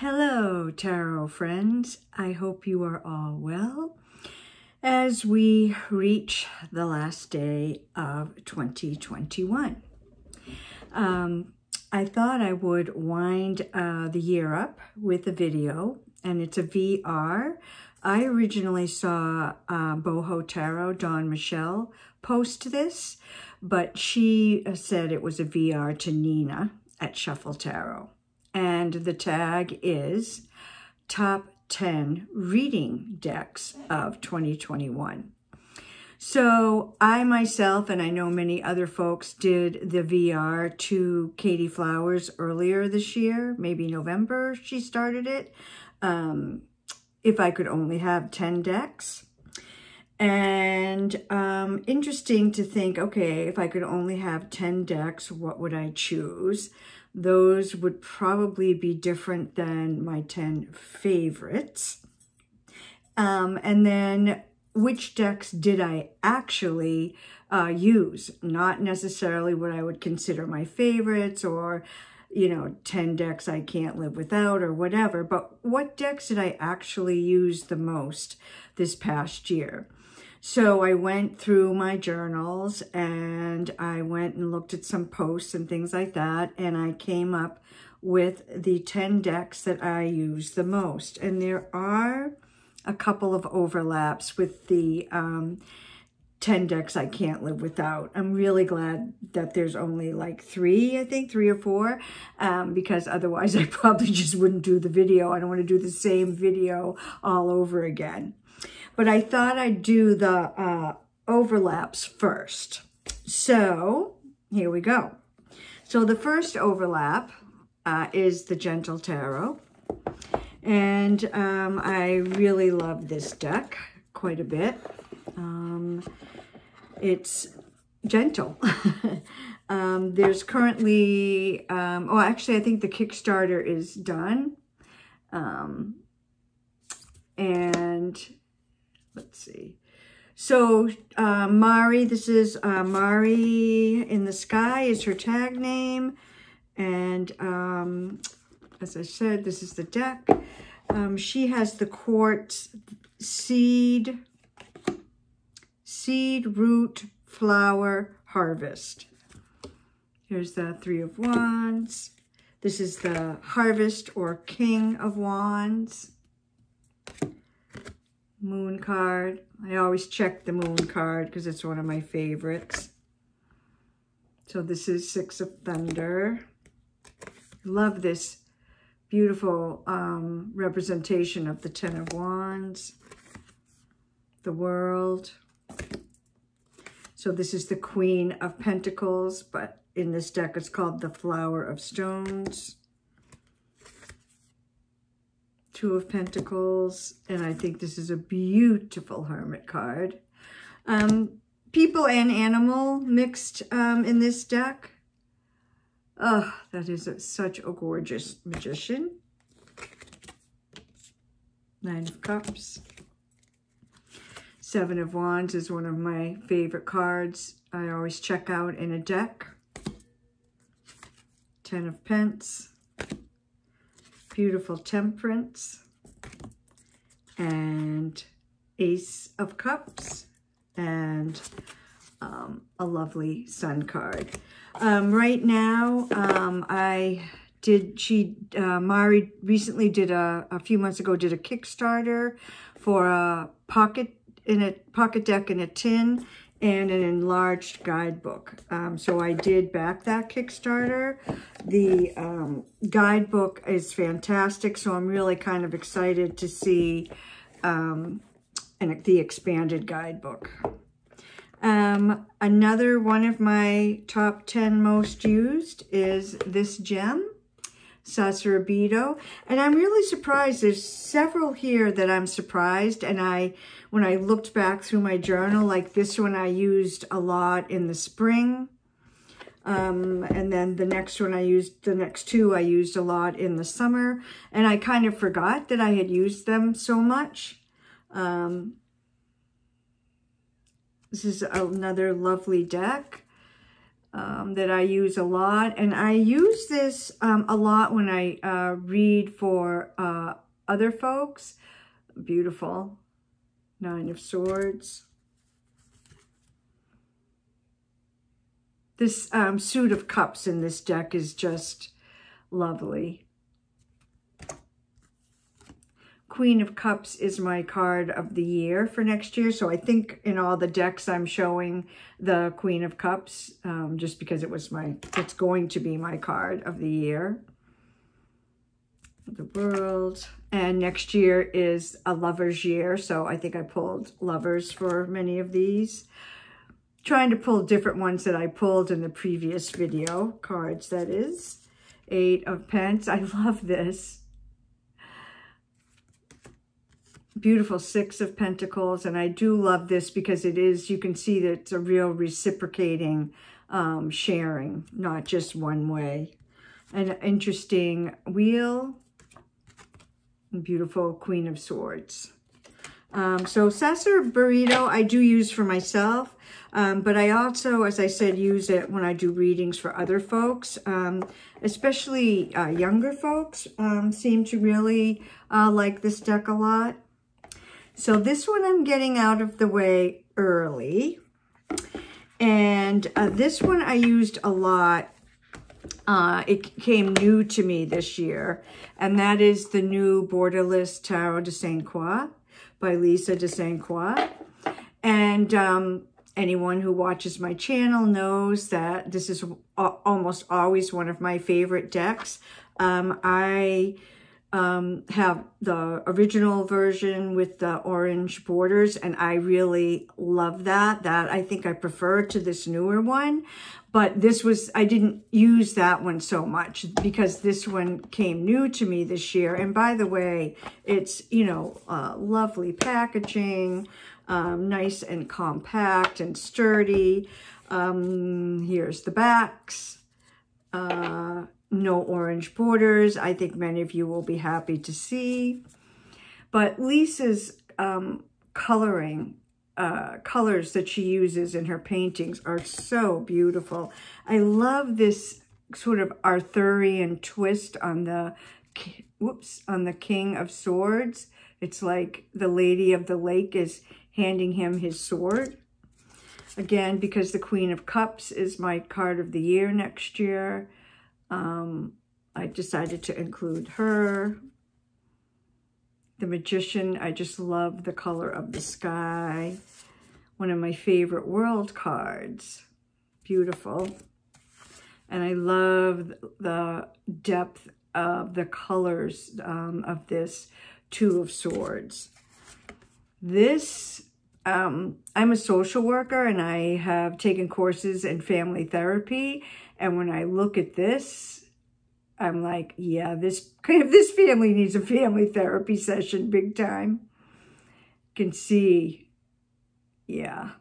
Hello, tarot friends. I hope you are all well as we reach the last day of 2021. I thought I would wind the year up with a video, and it's a VR. I originally saw Boho Tarot, Dawn Michelle, post this, but she said it was a VR to Nina at Shuffle Tarot. And the tag is Top 10 Reading Decks of 2021. So I myself, and I know many other folks, did the VR to Katie Flowers earlier this year, maybe November she started it. If I could only have 10 decks. And interesting to think, okay, if I could only have 10 decks, what would I choose? Those would probably be different than my 10 favorites. And then which decks did I actually use? Not necessarily what I would consider my favorites or, you know, 10 decks I can't live without or whatever, but what decks did I actually use the most this past year? So I went through my journals and I went and looked at some posts and things like that, and I came up with the 10 decks that I use the most. And there are a couple of overlaps with the 10 decks I can't live without. I'm really glad that there's only like 3, I think 3 or 4, because otherwise I probably just wouldn't do the video. I don't want to do the same video all over again. But I thought I'd do the overlaps first. So here we go. So the first overlap is the Gentle Tarot. And I really love this deck quite a bit. It's gentle. There's currently, oh, actually, I think the Kickstarter is done. And let's see. So Mari, this is Mari in the Sky is her tag name. And as I said, this is the deck. She has the quartz seed, root, flower, harvest. Here's the 3 of Wands. This is the Harvest or King of Wands. Moon card. I always check the Moon card because it's one of my favorites. So this is 6 of Thunder. Love this beautiful representation of the 10 of Wands. The World. So this is the Queen of Pentacles, but in this deck it's called the Flower of Stones. 2 of Pentacles, and I think this is a beautiful Hermit card. People and animal mixed in this deck. Oh, that is such a gorgeous Magician. 9 of Cups. 7 of Wands is one of my favorite cards I always check out in a deck. 10 of Pence. Beautiful Temperance. And Ace of Cups. And a lovely Sun card. Right now, Mari recently did a few months ago, did a Kickstarter for a pocket deck in a tin and an enlarged guidebook. So I did back that Kickstarter. The guidebook is fantastic, so I'm really kind of excited to see the expanded guidebook. Another one of my top 10 most used is this gem, Sacarabedo, and I'm really surprised. There's several here that I'm surprised, and when I looked back through my journal, like this one I used a lot in the spring, and then the next 2 I used a lot in the summer, and I kind of forgot that I had used them so much. This is another lovely deck. that I use a lot. And I use this a lot when I read for other folks. Beautiful. Nine of Swords. This suit of cups in this deck is just lovely. Queen of Cups is my card of the year for next year. So I think in all the decks I'm showing the Queen of Cups, just because it's going to be my card of the year. The World. And next year is a Lover's year. So I think I pulled Lovers for many of these. Trying to pull different ones that I pulled in the previous video. Cards, that is. Eight of Pentacles. I love this. Beautiful Six of Pentacles. And I do love this because it is, you can see that it's a real reciprocating sharing, not just one way. An interesting Wheel. Beautiful Queen of Swords. So Sasser Burrito I do use for myself, but I also, as I said, use it when I do readings for other folks, especially younger folks seem to really like this deck a lot. So this one I'm getting out of the way early, and this one I used a lot. It came new to me this year, and that is the new Borderless Tarot de Saint Croix by Lisa de Saint Croix. And anyone who watches my channel knows that this is almost always one of my favorite decks. I have the original version with the orange borders, and I really love that. I think I prefer to this newer one. But this was, I didn't use that one so much because this one came new to me this year. And by the way, it's, you know, lovely packaging, nice and compact and sturdy. Here's the backs. No orange borders. I think many of you will be happy to see. But Lisa's coloring, colors that she uses in her paintings are so beautiful. I love this sort of Arthurian twist on the, on the King of Swords. It's like the Lady of the Lake is handing him his sword. Again, because the Queen of Cups is my card of the year next year, I decided to include her. The Magician, I just love the color of the sky. One of my favorite world cards. Beautiful. And I love the depth of the colors of this Two of Swords. This, I'm a social worker and I have taken courses in family therapy. And when I look at this, I'm like, yeah, this family needs a family therapy session big time. You can see, yeah.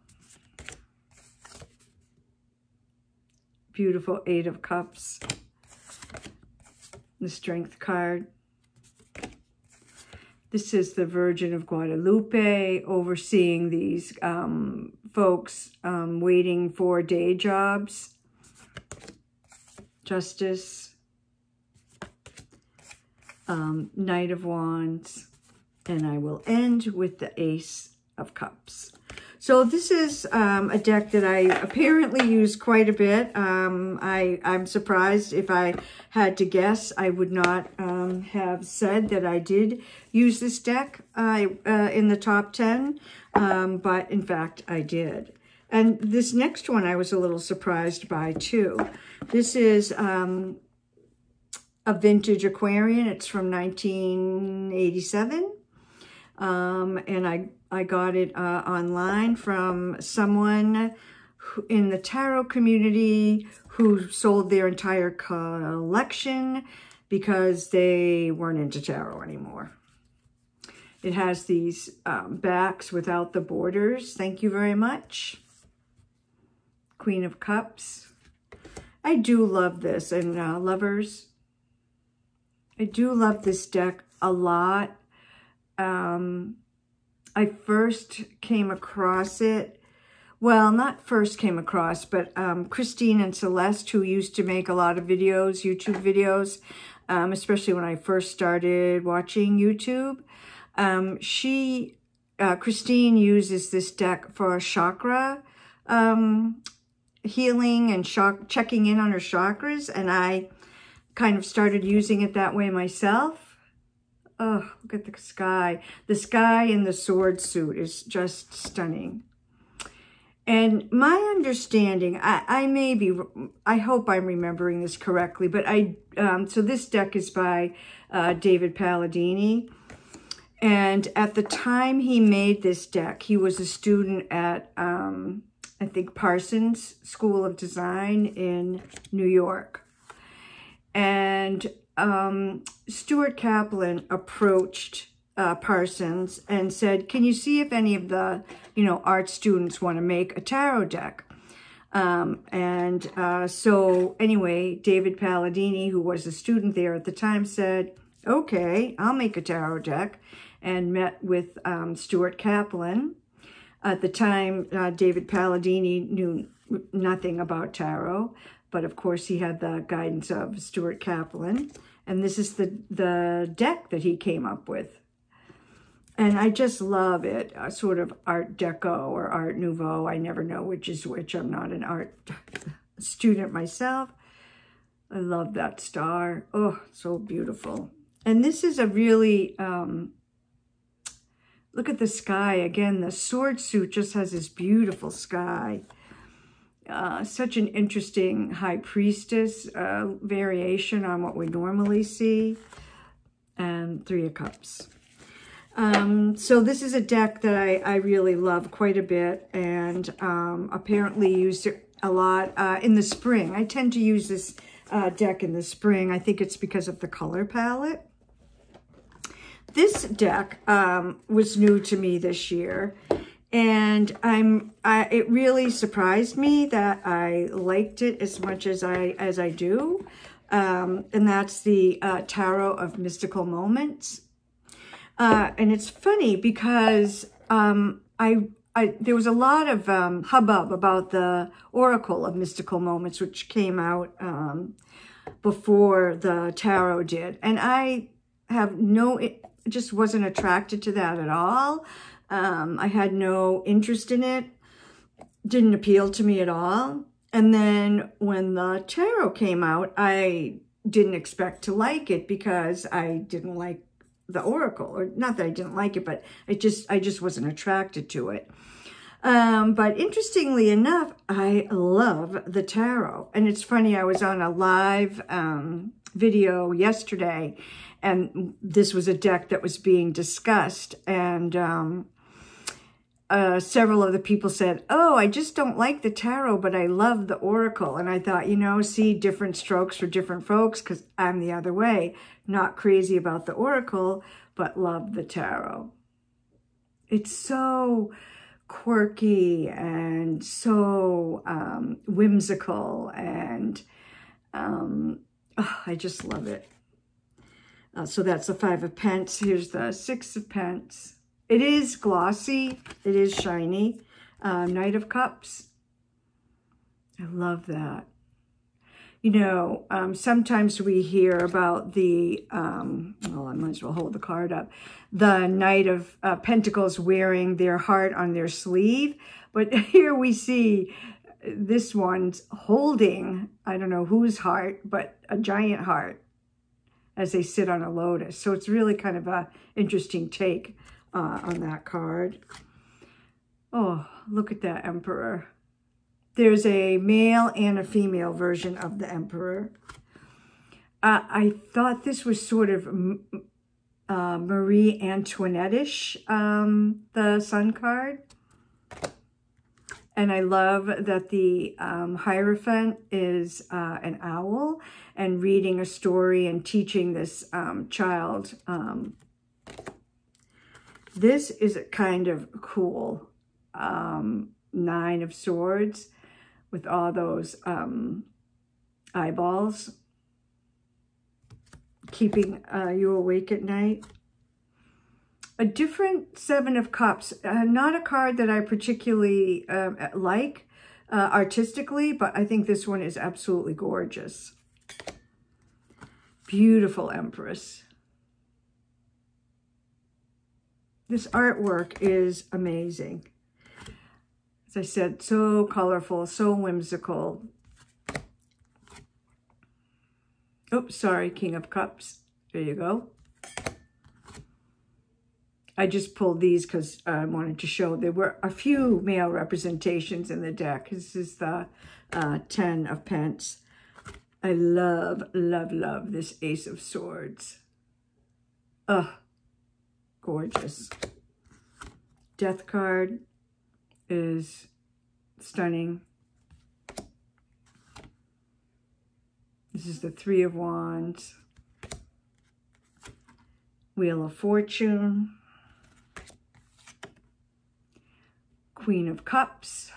Beautiful Eight of Cups. The Strength card. This is the Virgin of Guadalupe overseeing these folks waiting for day jobs. Justice. Knight of Wands, and I will end with the Ace of Cups. So this is a deck that I apparently use quite a bit. I'm surprised. If I had to guess, I would not have said that I did use this deck in the top 10, but in fact I did. And this next one I was a little surprised by too. This is a vintage Aquarian. It's from 1987. And I got it online from someone in the tarot community who sold their entire collection because they weren't into tarot anymore. It has these backs without the borders. Thank you very much. Queen of Cups. I do love this. And Lovers. I do love this deck a lot. I first came across it well, not first came across, but Christine and Celeste, who used to make a lot of videos, YouTube videos, especially when I first started watching YouTube. Christine uses this deck for chakra healing and checking in on her chakras, and I kind of started using it that way myself. Oh, look at the sky. The sky in the sword suit is just stunning. And my understanding, I hope I'm remembering this correctly, but so this deck is by David Palladini. And at the time he made this deck, he was a student at, I think, Parsons School of Design in New York. And Stuart Kaplan approached Parsons and said, can you see if any of the, art students want to make a tarot deck? So anyway, David Palladini, who was a student there at the time, said, okay, I'll make a tarot deck, and met with Stuart Kaplan. At the time, David Palladini knew nothing about tarot, but of course he had the guidance of Stuart Kaplan. And this is the deck that he came up with. And I just love it, sort of Art Deco or Art Nouveau. I never know which is which. I'm not an art student myself. I love that star. Oh, so beautiful. And this is a really, look at the sky. Again, the sword suit just has this beautiful sky. Such an interesting High Priestess variation on what we normally see. And Three of Cups. So this is a deck that I really love quite a bit, and apparently used it a lot in the spring. I tend to use this deck in the spring. I think it's because of the color palette. This deck was new to me this year, and it really surprised me that I liked it as much as I do. And that's the Tarot of Mystical Moments. And it's funny because there was a lot of hubbub about the Oracle of Mystical Moments, which came out before the Tarot did. And I have just wasn't attracted to that at all. I had no interest in it. Didn't appeal to me at all. And then when the Tarot came out, I didn't expect to like it because I didn't like the Oracle, or not that I didn't like it, but I just wasn't attracted to it. But interestingly enough, I love the Tarot. And it's funny, I was on a live video yesterday, and this was a deck that was being discussed, and several of the people said, oh, I just don't like the Tarot, but I love the Oracle. And I thought, see, different strokes for different folks, because I'm the other way. Not crazy about the Oracle, but love the Tarot. It's so quirky and so whimsical, and I just love it. So that's the Five of Pence. Here's the Six of Pence. It is glossy. It is shiny. Knight of Cups. I love that. Sometimes we hear about the, well, I might as well hold the card up, the Knight of Pentacles wearing their heart on their sleeve. But here we see this one's holding, I don't know whose heart, but a giant heart as they sit on a lotus. So it's really kind of a interesting take on that card. Oh, look at that Emperor. There's a male and a female version of the Emperor. I thought this was sort of Marie Antoinette-ish, the Sun card. And I love that the Hierophant is an owl and reading a story and teaching this child. This is kind of cool. Nine of Swords with all those eyeballs, keeping you awake at night. a different Seven of Cups. Not a card that I particularly like artistically, but I think this one is absolutely gorgeous. Beautiful Empress. This artwork is amazing. As I said, so colorful, so whimsical. Oops, sorry, King of Cups. There you go. I just pulled these because I wanted to show there were a few male representations in the deck. This is the 10 of Pence. I love, love, love this Ace of Swords. Ugh, gorgeous. Death card is stunning. This is the Three of Wands. Wheel of Fortune. Queen of Cups.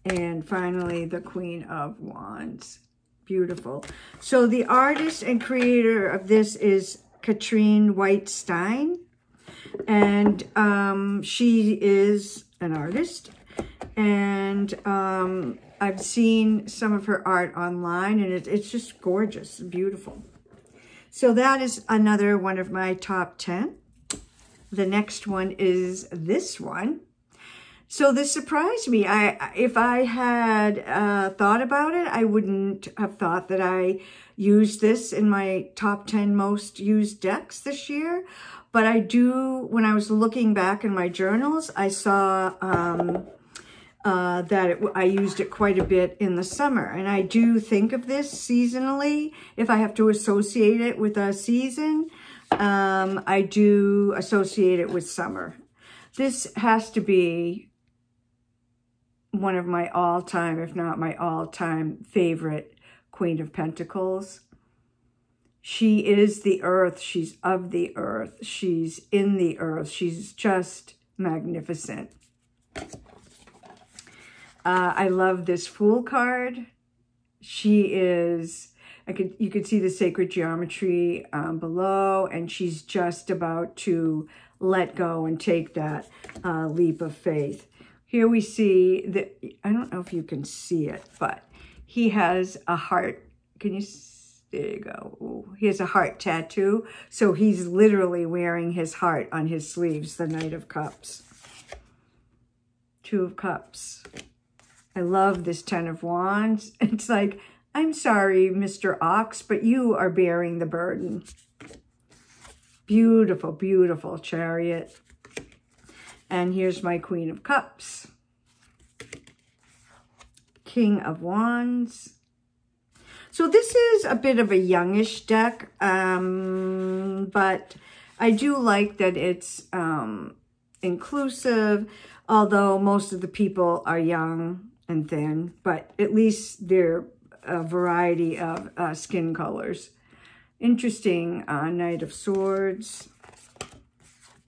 And finally, the Queen of Wands. Beautiful. So the artist and creator of this is Katrine White-Stein. And she is an artist. And I've seen some of her art online, and it's just gorgeous and beautiful. So that is another one of my top 10. The next one is this one. So this surprised me. If I had thought about it, I wouldn't have thought that I used this in my top 10 most used decks this year. But I do, when I was looking back in my journals, I saw that I used it quite a bit in the summer. And I do think of this seasonally. If I have to associate it with a season, I do associate it with summer. This has to be one of my all-time, if not my all-time favorite Queen of Pentacles. She is the earth. She's of the earth. She's in the earth. She's just magnificent. I love this Fool card. She is, you could see the sacred geometry below, and she's just about to let go and take that leap of faith. Here we see that, I don't know if you can see it, but he has a heart. Can you see? There you go. Ooh, he has a heart tattoo. So he's literally wearing his heart on his sleeves, the Knight of Cups. Two of Cups. I love this 10 of Wands. It's like, I'm sorry, Mr. Ox, but you are bearing the burden. Beautiful, beautiful Chariot. And here's my Queen of Cups. King of Wands. So this is a bit of a youngish deck, but I do like that it's inclusive, although most of the people are young and thin, but at least they're a variety of skin colors. Interesting Knight of Swords.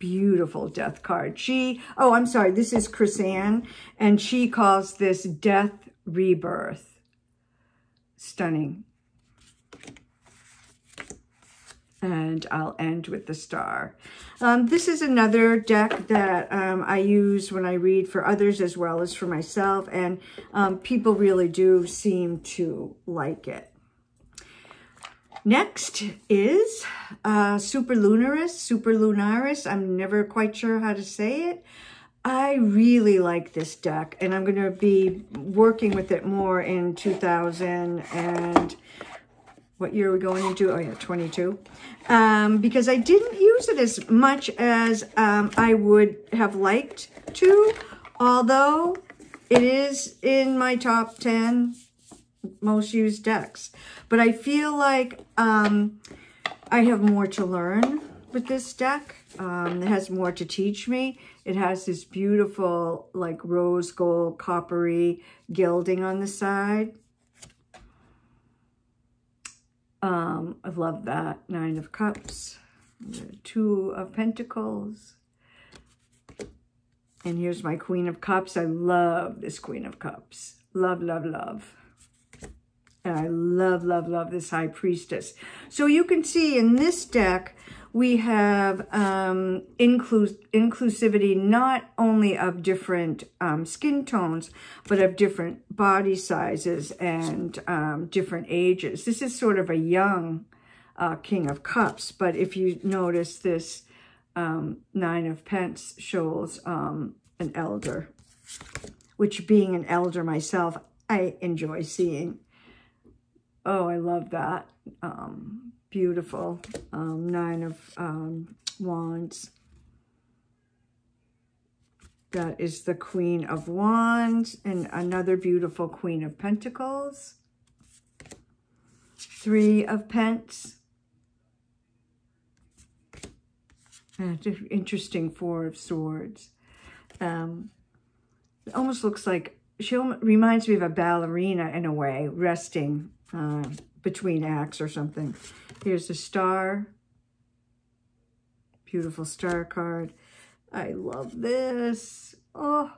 Beautiful death card. Oh, I'm sorry, this is Chris-Anne, and she calls this Death Rebirth. Stunning. And I'll end with the Star. This is another deck that I use when I read for others as well as for myself, and people really do seem to like it. Next is Super Lunaris. I'm never quite sure how to say it. I really like this deck, and I'm going to be working with it more in 2000 and what year are we going into? Oh yeah, 22. Because I didn't use it as much as I would have liked to, although it is in my top 10 most used decks. But I feel like I have more to learn with this deck. It has more to teach me. It has this beautiful, like, rose gold, coppery gilding on the side. I love that. Nine of Cups, Two of Pentacles. And here's my Queen of Cups. I love this Queen of Cups. Love, love, love. And I love, love, love this High Priestess. So you can see in this deck, we have inclusivity not only of different skin tones, but of different body sizes and different ages. This is sort of a young King of Cups, but if you notice this Nine of Pentacles shows an elder, which being an elder myself, I enjoy seeing. Oh, I love that. Beautiful. Nine of Wands. That is the Queen of Wands and another beautiful Queen of Pentacles. Three of Pentacles. And an interesting Four of Swords. It almost looks like, she reminds me of a ballerina in a way, resting between acts or something. Here's the Star. Beautiful Star card. I love this. Oh,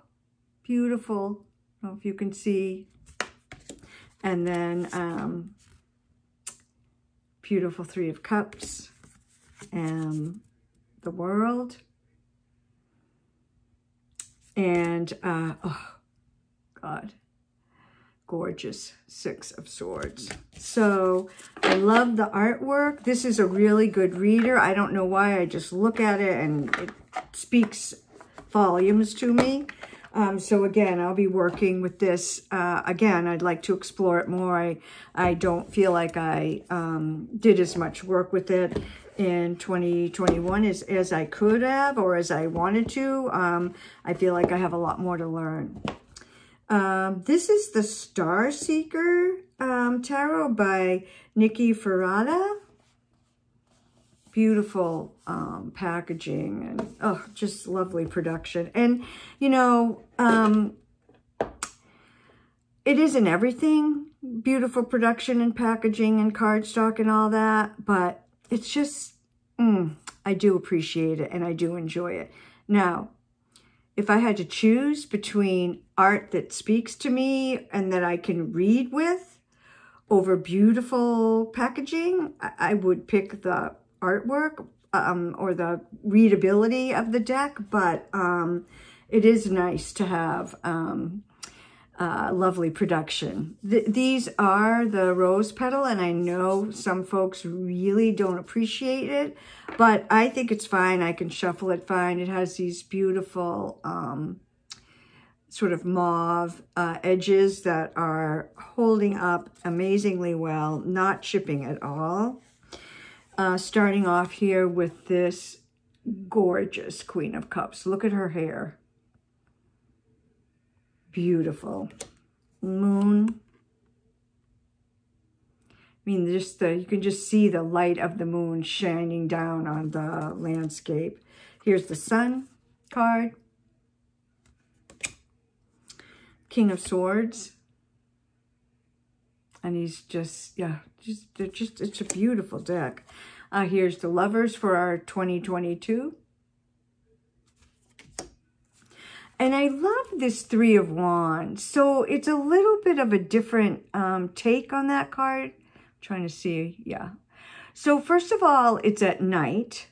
beautiful. I don't know if you can see. And then beautiful Three of Cups. And the World. And, oh, God. Gorgeous Six of Swords. So I love the artwork. This is a really good reader. I don't know why. I just look at it and it speaks volumes to me. So again, I'll be working with this. Again, I'd like to explore it more. I don't feel like I did as much work with it in 2021 as I could have or as I wanted to. I feel like I have a lot more to learn. This is the Starseeker Tarot by Nikki Ferrata. Beautiful packaging and, oh, just lovely production. And, you know, it isn't everything, beautiful production and packaging and cardstock and all that, but it's just, I do appreciate it and I do enjoy it. Now, if I had to choose between art that speaks to me and that I can read with over beautiful packaging, I would pick the artwork or the readability of the deck, but it is nice to have lovely production. These are the rose petal, and I know some folks really don't appreciate it, but I think it's fine. I can shuffle it fine. It has these beautiful sort of mauve edges that are holding up amazingly well, not chipping at all. Starting off here with this gorgeous Queen of Cups. Look at her hair. Beautiful. Moon. I mean, just you can just see the light of the moon shining down on the landscape. Here's the Sun card. King of Swords. And he's just, yeah, it's a beautiful deck. Here's the Lovers for our 2022. And I love this Three of Wands. So it's a little bit of a different take on that card. I'm trying to see, yeah. So first of all, it's at night.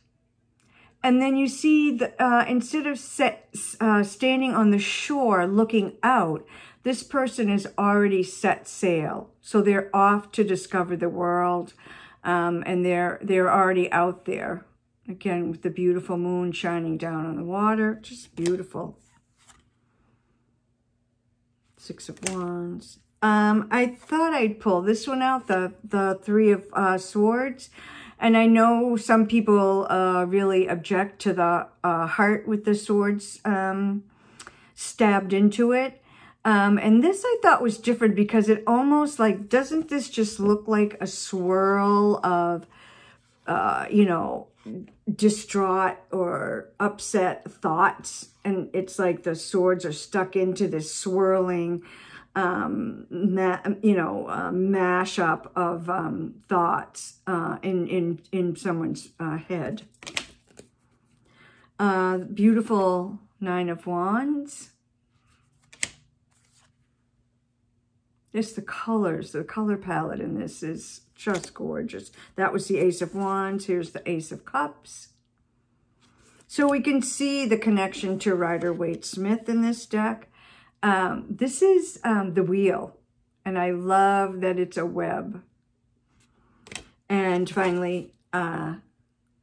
And then you see, instead of standing on the shore looking out, this person has already set sail. So they're off to discover the world. And they're already out there. Again, with the beautiful moon shining down on the water. Just beautiful. Six of Wands. I thought I'd pull this one out, the Three of Swords. And I know some people really object to the heart with the swords stabbed into it. And this I thought was different because it almost like, doesn't this just look like a swirl of, you know, distraught or upset thoughts? And it's like the swords are stuck into this swirling, mashup of thoughts in someone's head. Beautiful Nine of Wands. Just the colors, the color palette in this is just gorgeous. That was the Ace of Wands. Here's the Ace of Cups. So we can see the connection to Rider-Waite-Smith in this deck. This is the wheel, and I love that it's a web. And finally,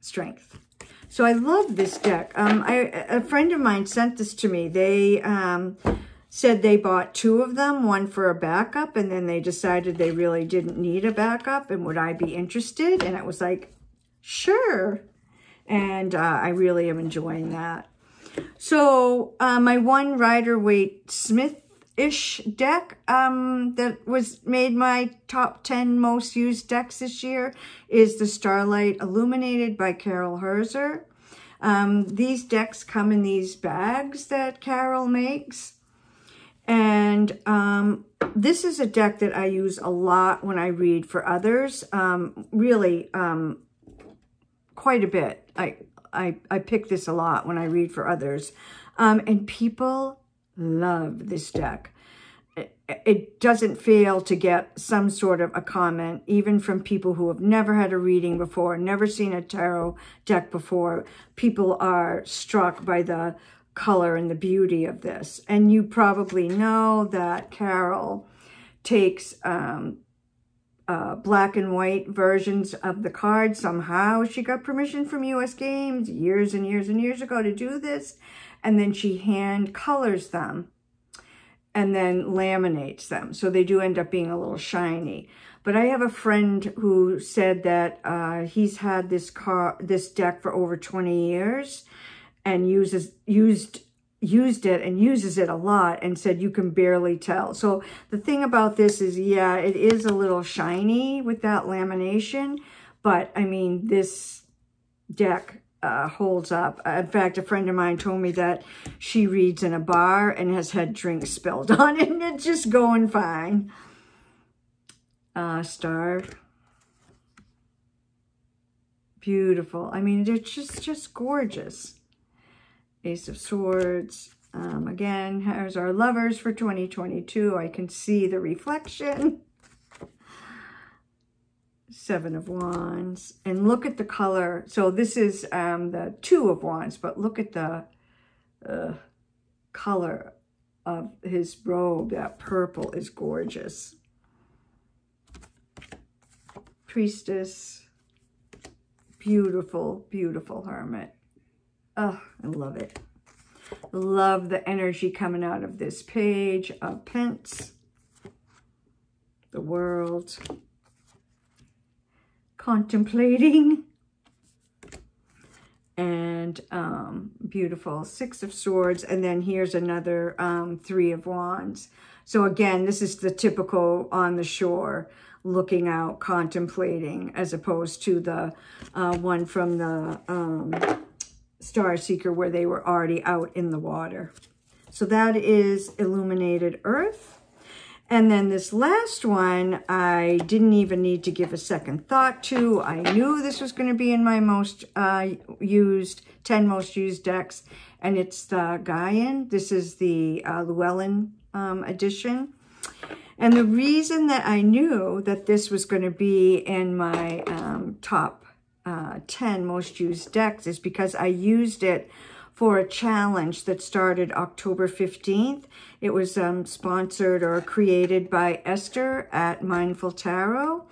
Strength. So I love this deck. A friend of mine sent this to me. They said they bought 2 of them, one for a backup, and then they decided they really didn't need a backup, and would I be interested? And it was like, sure. And I really am enjoying that. So my one Rider-Waite-Smith-ish deck that made my top 10 most used decks this year is the Starlight Illuminated by Carol Herzer. These decks come in these bags that Carol makes. And this is a deck that I use a lot when I read for others. Really, quite a bit. I pick this a lot when I read for others. And people love this deck. It doesn't fail to get some sort of a comment, even from people who have never had a reading before, never seen a tarot deck before. People are struck by the color and the beauty of this. And you probably know that Carol takes black and white versions of the cards. Somehow she got permission from US Games years and years and years ago to do this. And then she hand colors them and then laminates them. So they do end up being a little shiny. But I have a friend who said that he's had this deck for over 20 years and used it and uses it a lot, and said you can barely tell. So the thing about this is, yeah, it is a little shiny with that lamination, but I mean, this deck holds up. In fact, a friend of mine told me that she reads in a bar and has had drinks spilled on it, and it's just going fine. Star. Beautiful. I mean, it's just gorgeous. Ace of Swords. Again, here's our lovers for 2022. I can see the reflection. 7 of Wands. And look at the color. So this is the 2 of Wands, but look at the color of his robe. That purple is gorgeous. Priestess. Beautiful, beautiful Hermit. Oh, I love it. Love the energy coming out of this page of Pence. The World. Contemplating. And beautiful 6 of Swords. And then here's another 3 of Wands. So again, this is the typical on the shore, looking out, contemplating, as opposed to the one from the Starseeker where they were already out in the water. So that is Illuminated Earth. And then this last one, I didn't even need to give a second thought to. I knew this was going to be in my most 10 most used decks, and it's the Gaian. This is the Llewellyn edition. And the reason that I knew that this was going to be in my top 10 most used decks is because I used it for a challenge that started October 15th. It was sponsored or created by Esther at Mindful Tarot,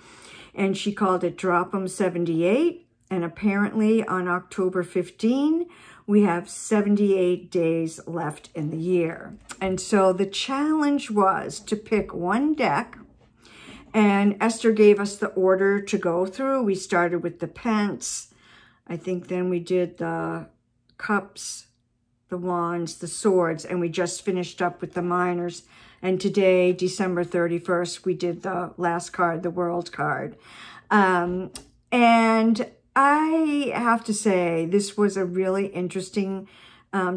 and she called it Drop 'em 78. And apparently on October 15, we have 78 days left in the year. And so the challenge was to pick one deck, and Esther gave us the order to go through. We started with the Pence. I think then we did the Cups, the Wands, the Swords, and we just finished up with the Minors. And today, December 31st, we did the last card, the World card. And I have to say, this was a really interesting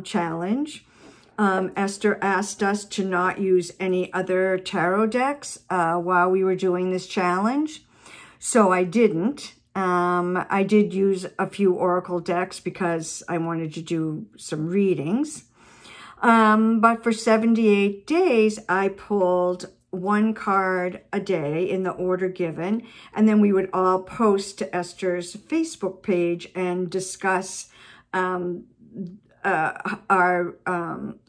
challenge. Esther asked us to not use any other tarot decks while we were doing this challenge. So I didn't. I did use a few Oracle decks because I wanted to do some readings. But for 78 days, I pulled one card a day in the order given, and then we would all post to Esther's Facebook page and discuss our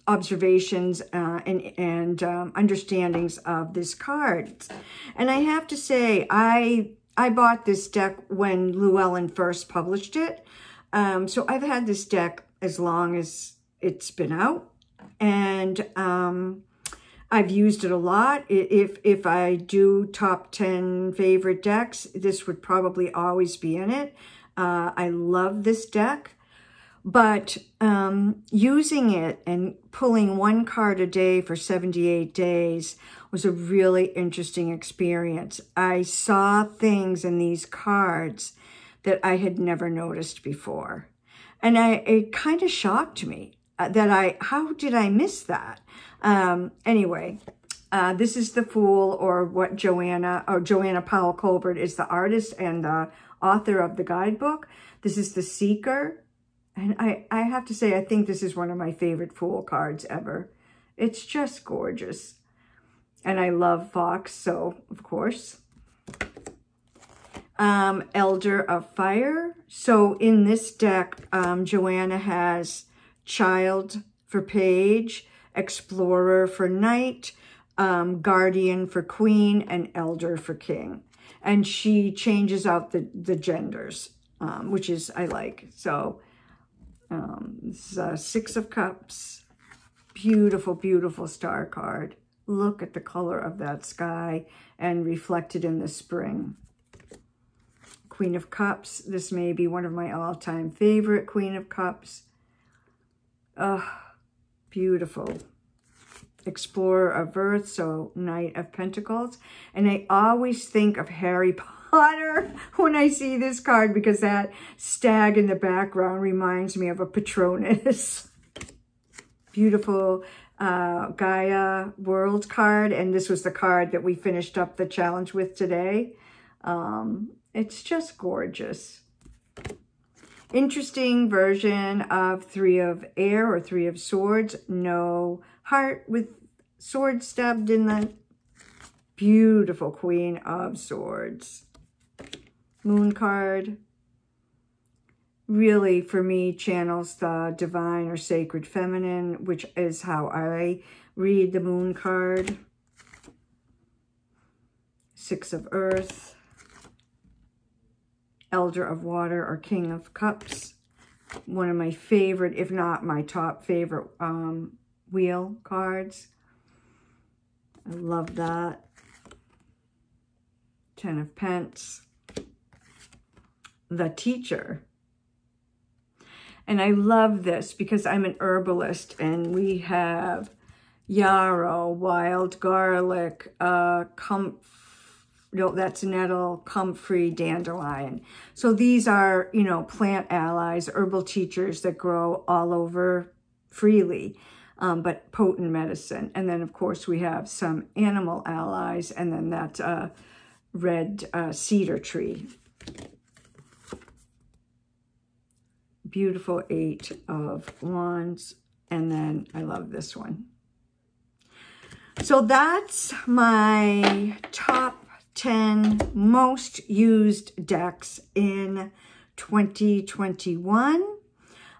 observations and understandings of this card. And I have to say, I bought this deck when Llewellyn first published it. So I've had this deck as long as it's been out, and I've used it a lot. If I do top 10 favorite decks, this would probably always be in it. I love this deck, but using it and pulling one card a day for 78 days was a really interesting experience. I saw things in these cards that I had never noticed before. And it kind of shocked me that how did I miss that? Anyway, this is the Fool, or what Joanna Powell Colbert is the artist and the author of the guidebook. This is the Seeker. And I have to say, I think this is one of my favorite Fool cards ever. It's just gorgeous. And I love Fox, so of course. Elder of Fire. So in this deck, Joanna has Child for Page, Explorer for Knight, Guardian for Queen, and Elder for King. And she changes out the genders, which is, I like. So this is Six of Cups. Beautiful, beautiful star card. Look at the color of that sky and reflected in the spring. Queen of Cups. This may be one of my all-time favorite Queen of Cups. Beautiful. Explorer of Earth, so Knight of Pentacles. And I always think of Harry Potter when I see this card, because that stag in the background reminds me of a Patronus. Beautiful Gaia World card, and this was the card that we finished up the challenge with today. It's just gorgeous. Interesting version of Three of Air or Three of Swords. No heart with sword stabbed in the beautiful Queen of Swords. Moon card. Really, for me, channels the divine or sacred feminine, which is how I read the Moon card. Six of Earth. Elder of Water or King of Cups. One of my favorite, if not my top favorite, wheel cards. I love that. Ten of Pence. The Teacher. And I love this because I'm an herbalist, and we have yarrow, wild garlic, no, that's nettle, comfrey, dandelion. So these are, you know, plant allies, herbal teachers that grow all over freely, but potent medicine. And then, of course, we have some animal allies, and then that's a red cedar tree. Beautiful Eight of Wands. And then I love this one. So that's my top 10 most used decks in 2021.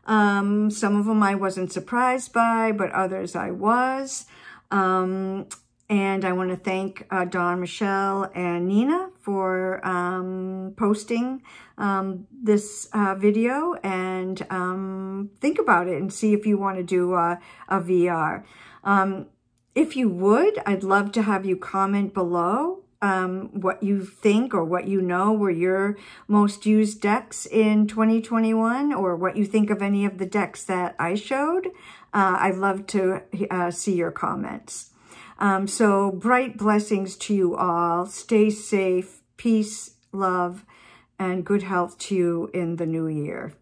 Some of them I wasn't surprised by, but others I was. And I want to thank Dawn, Michelle, and Nina for posting this video, and think about it and see if you want to do a VR. If you would, I'd love to have you comment below what you think or what you know were your most used decks in 2021, or what you think of any of the decks that I showed. I'd love to see your comments. So bright blessings to you all. Stay safe, peace, love, and good health to you in the new year.